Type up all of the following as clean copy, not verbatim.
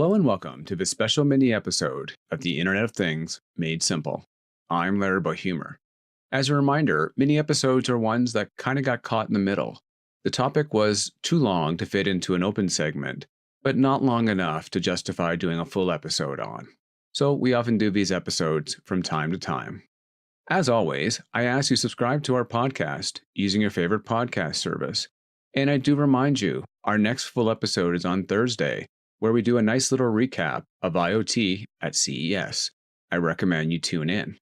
Hello and welcome to this special mini episode of the Internet of Things Made Simple. I'm Larry Bohumor. As a reminder, mini episodes are ones that kind of got caught in the middle. The topic was too long to fit into an open segment, but not long enough to justify doing a full episode on. So we often do these episodes from time to time. As always, I ask you subscribe to our podcast using your favorite podcast service. And I do remind you, our next full episode is on Thursday, where we do a nice little recap of IoT at CES. I recommend you tune in.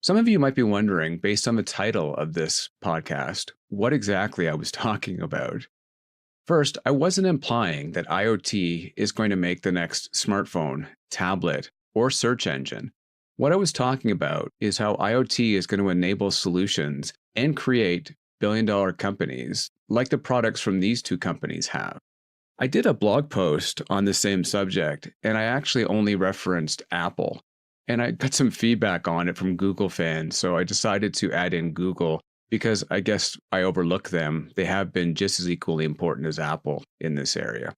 Some of you might be wondering, based on the title of this podcast, what exactly I was talking about. First, I wasn't implying that IoT is going to make the next smartphone, tablet, or search engine. What I was talking about is how IoT is going to enable solutions and create billion-dollar companies like the products from these two companies have. I did a blog post on the same subject, and I actually only referenced Apple. And I got some feedback on it from Google fans, so I decided to add in Google because I guess I overlook them. They have been just as equally important as Apple in this area.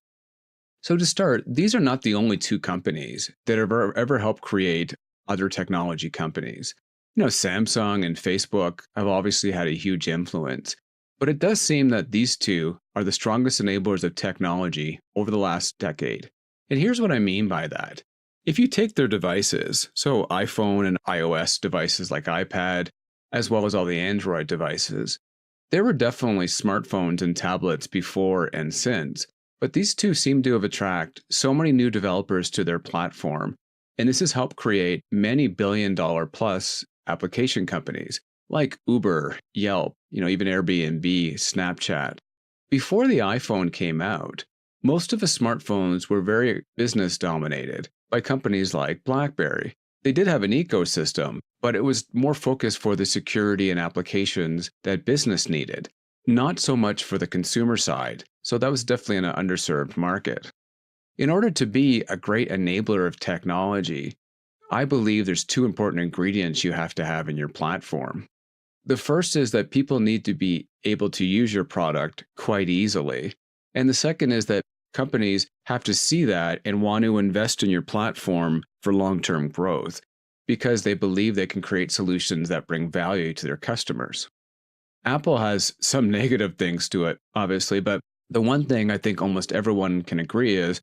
So to start, these are not the only two companies that have ever helped create other technology companies. Samsung and Facebook have obviously had a huge influence. But it does seem that these two are the strongest enablers of technology over the last decade. And here's what I mean by that. If you take their devices, so iPhone and iOS devices like iPad, as well as all the Android devices, there were definitely smartphones and tablets before and since, but these two seem to have attracted so many new developers to their platform, and this has helped create many billion-dollar plus application companies like Uber, Yelp, even Airbnb, Snapchat. Before the iPhone came out, most of the smartphones were very business dominated by companies like BlackBerry. They did have an ecosystem, but it was more focused for the security and applications that business needed, not so much for the consumer side. So that was definitely an underserved market. In order to be a great enabler of technology, I believe there's two important ingredients you have to have in your platform. The first is that people need to be able to use your product quite easily. And the second is that companies have to see that and want to invest in your platform for long-term growth because they believe they can create solutions that bring value to their customers. Apple has some negative things to it, obviously, but the one thing I think almost everyone can agree is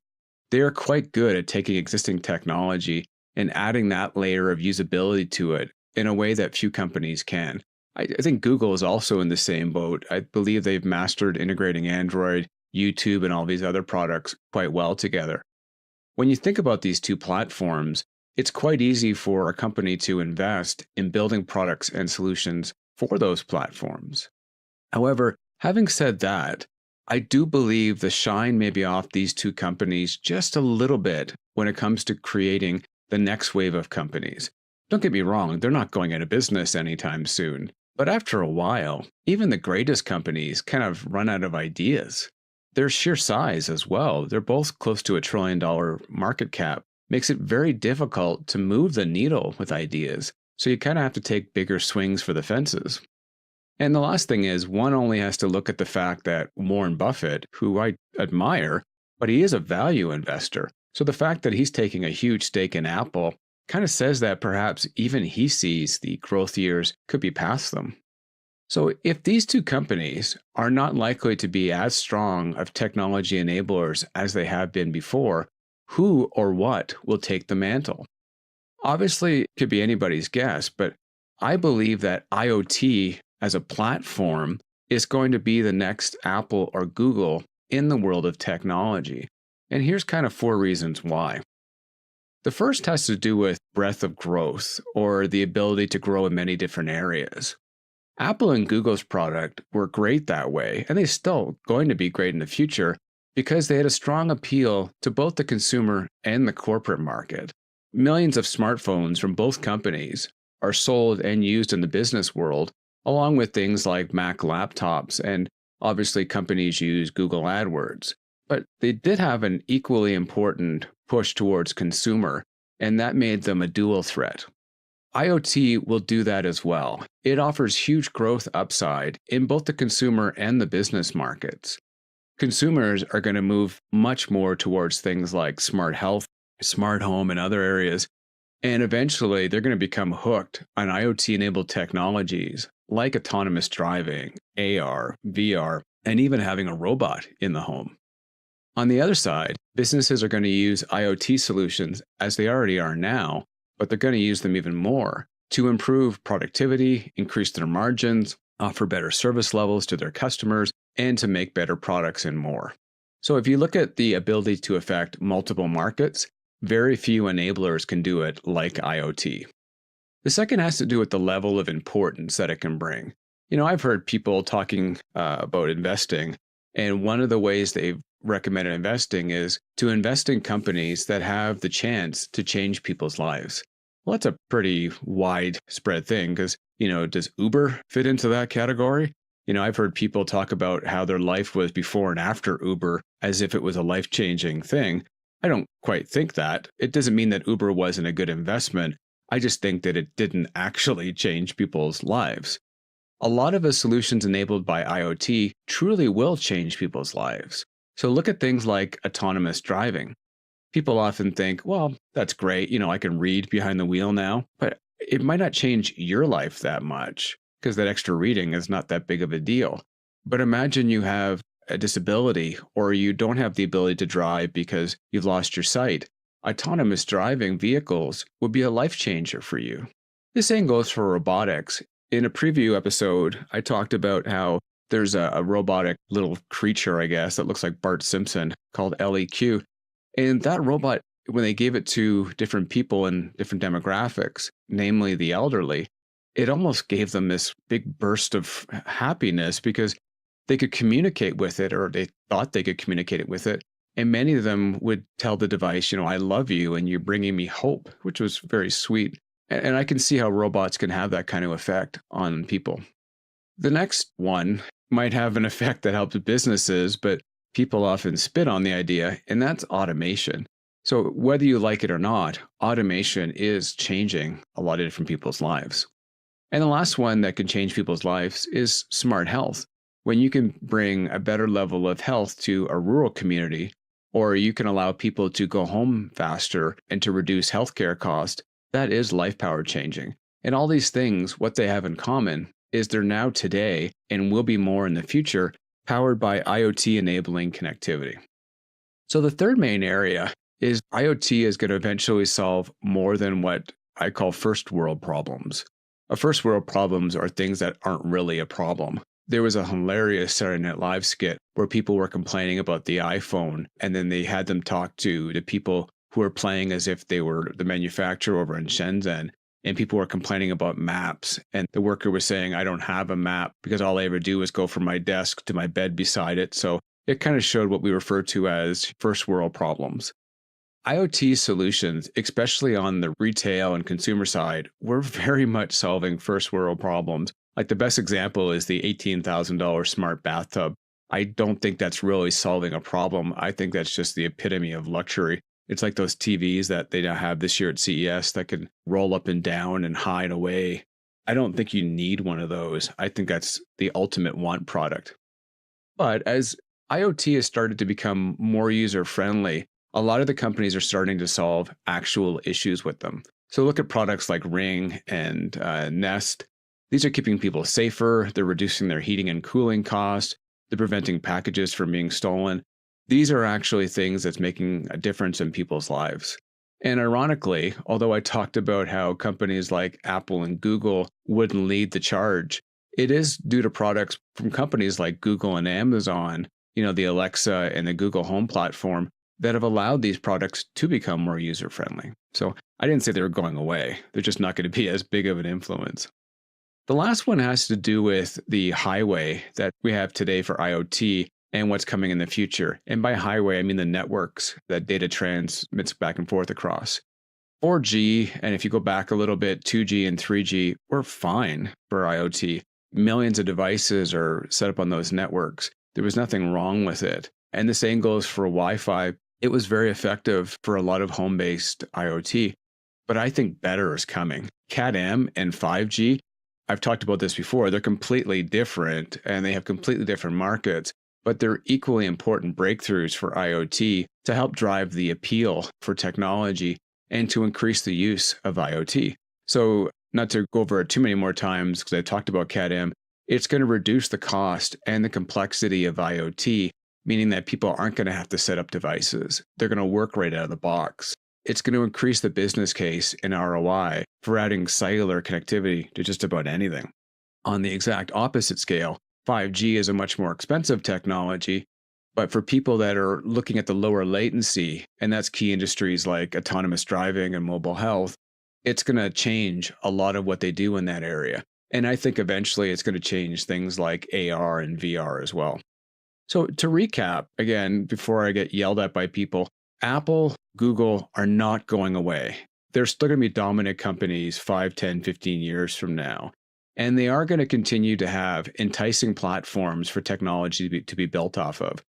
they are quite good at taking existing technology and adding that layer of usability to it in a way that few companies can. I think Google is also in the same boat. I believe they've mastered integrating Android, YouTube, and all these other products quite well together. When you think about these two platforms, it's quite easy for a company to invest in building products and solutions for those platforms. However, having said that, I do believe the shine may be off these two companies just a little bit when it comes to creating the next wave of companies. Don't get me wrong, they're not going out of business anytime soon. But after a while, even the greatest companies kind of run out of ideas. Their sheer size as well, they're both close to $1 trillion market cap, makes it very difficult to move the needle with ideas. So you kind of have to take bigger swings for the fences. And the last thing is, one only has to look at the fact that Warren Buffett, who I admire, but he is a value investor. So the fact that he's taking a huge stake in Apple kind of says that perhaps even he sees the growth years could be past them. So if these two companies are not likely to be as strong of technology enablers as they have been before, who or what will take the mantle? Obviously, it could be anybody's guess, but I believe that IoT as a platform is going to be the next Apple or Google in the world of technology. And here's kind of 4 reasons why. The first has to do with breadth of growth, or the ability to grow in many different areas. Apple and Google's product were great that way, and they're still going to be great in the future because they had a strong appeal to both the consumer and the corporate market. Millions of smartphones from both companies are sold and used in the business world, along with things like Mac laptops, and obviously companies use Google AdWords. But they did have an equally important push towards consumer, and that made them a dual threat. IoT will do that as well. It offers huge growth upside in both the consumer and the business markets. Consumers are going to move much more towards things like smart health, smart home, and other areas. And eventually, they're going to become hooked on IoT enabled technologies like autonomous driving, AR, VR, and even having a robot in the home. On the other side, businesses are going to use IoT solutions as they already are now, but they're going to use them even more to improve productivity, increase their margins, offer better service levels to their customers, and to make better products and more. So if you look at the ability to affect multiple markets, very few enablers can do it like IoT. The second has to do with the level of importance that it can bring. I've heard people talking about investing, and one of the ways they've recommended investing is to invest in companies that have the chance to change people's lives. Well, that's a pretty widespread thing because, does Uber fit into that category? I've heard people talk about how their life was before and after Uber as if it was a life-changing thing. I don't quite think that. It doesn't mean that Uber wasn't a good investment. I just think that it didn't actually change people's lives. A lot of the solutions enabled by IoT truly will change people's lives. So look at things like autonomous driving. People often think, well, that's great. I can read behind the wheel now, but it might not change your life that much because that extra reading is not that big of a deal. But imagine you have a disability or you don't have the ability to drive because you've lost your sight. Autonomous driving vehicles would be a life changer for you. The same goes for robotics. In a preview episode, I talked about how there's a robotic little creature, I guess, that looks like Bart Simpson called LEQ. And that robot, when they gave it to different people in different demographics, namely the elderly, it almost gave them this big burst of happiness because they could communicate with it, or they thought they could communicate it with it. And many of them would tell the device, I love you and you're bringing me hope, which was very sweet. And I can see how robots can have that kind of effect on people. The next one might have an effect that helps businesses, but people often spit on the idea, and that's automation. So whether you like it or not, automation is changing a lot of different people's lives. And the last one that can change people's lives is smart health. When you can bring a better level of health to a rural community, or you can allow people to go home faster and to reduce healthcare costs, that is life power changing. And all these things, what they have in common is they're now today and will be more in the future, powered by IoT enabling connectivity. So the third main area is IoT is going to eventually solve more than what I call first world problems. First world problems are things that aren't really a problem. There was a hilarious Saturday Night Live skit where people were complaining about the iPhone, and then they had them talk to the people who were playing as if they were the manufacturer over in Shenzhen. And people were complaining about maps. And the worker was saying, I don't have a map because all I ever do is go from my desk to my bed beside it. So it kind of showed what we refer to as first world problems. IoT solutions, especially on the retail and consumer side, were very much solving first world problems. Like the best example is the $18,000 smart bathtub. I don't think that's really solving a problem. I think that's just the epitome of luxury. It's like those TVs that they now have this year at CES that can roll up and down and hide away. I don't think you need one of those. I think that's the ultimate want product. But as IoT has started to become more user-friendly, a lot of the companies are starting to solve actual issues with them. So look at products like Ring and Nest. These are keeping people safer. They're reducing their heating and cooling costs. They're preventing packages from being stolen. These are actually things that's making a difference in people's lives. And ironically, although I talked about how companies like Apple and Google wouldn't lead the charge, it is due to products from companies like Google and Amazon, the Alexa and the Google Home platform, that have allowed these products to become more user-friendly. So I didn't say they were going away. They're just not going to be as big of an influence. The last one has to do with the highway that we have today for IoT and what's coming in the future. And by highway, I mean the networks that data transmits back and forth across. 4G, and if you go back a little bit, 2G and 3G were fine for IoT. Millions of devices are set up on those networks. There was nothing wrong with it. And the same goes for Wi-Fi. It was very effective for a lot of home-based IoT. But I think better is coming. Cat-M and 5G, I've talked about this before, they're completely different and they have completely different markets. but they're equally important breakthroughs for IoT to help drive the appeal for technology and to increase the use of IoT. So, not to go over it too many more times because I talked about CAD-M, it's going to reduce the cost and the complexity of IoT, meaning that people aren't going to have to set up devices. They're going to work right out of the box. It's going to increase the business case and ROI for adding cellular connectivity to just about anything. On the exact opposite scale, 5G is a much more expensive technology, but for people that are looking at the lower latency, and that's key industries like autonomous driving and mobile health, it's going to change a lot of what they do in that area. And I think eventually it's going to change things like AR and VR as well. So to recap, again, before I get yelled at by people, Apple, Google are not going away. They're still going to be dominant companies 5, 10, 15 years from now. And they are going to continue to have enticing platforms for technology to be built off of.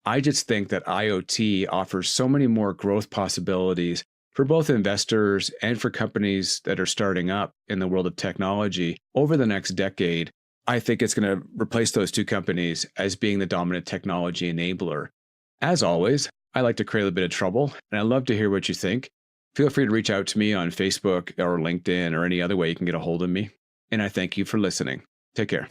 I just think that IoT offers so many more growth possibilities for both investors and for companies that are starting up in the world of technology over the next decade. I think it's going to replace those two companies as being the dominant technology enabler. As always, I like to create a little bit of trouble, and I love to hear what you think. Feel free to reach out to me on Facebook or LinkedIn or any other way you can get a hold of me. And I thank you for listening. Take care.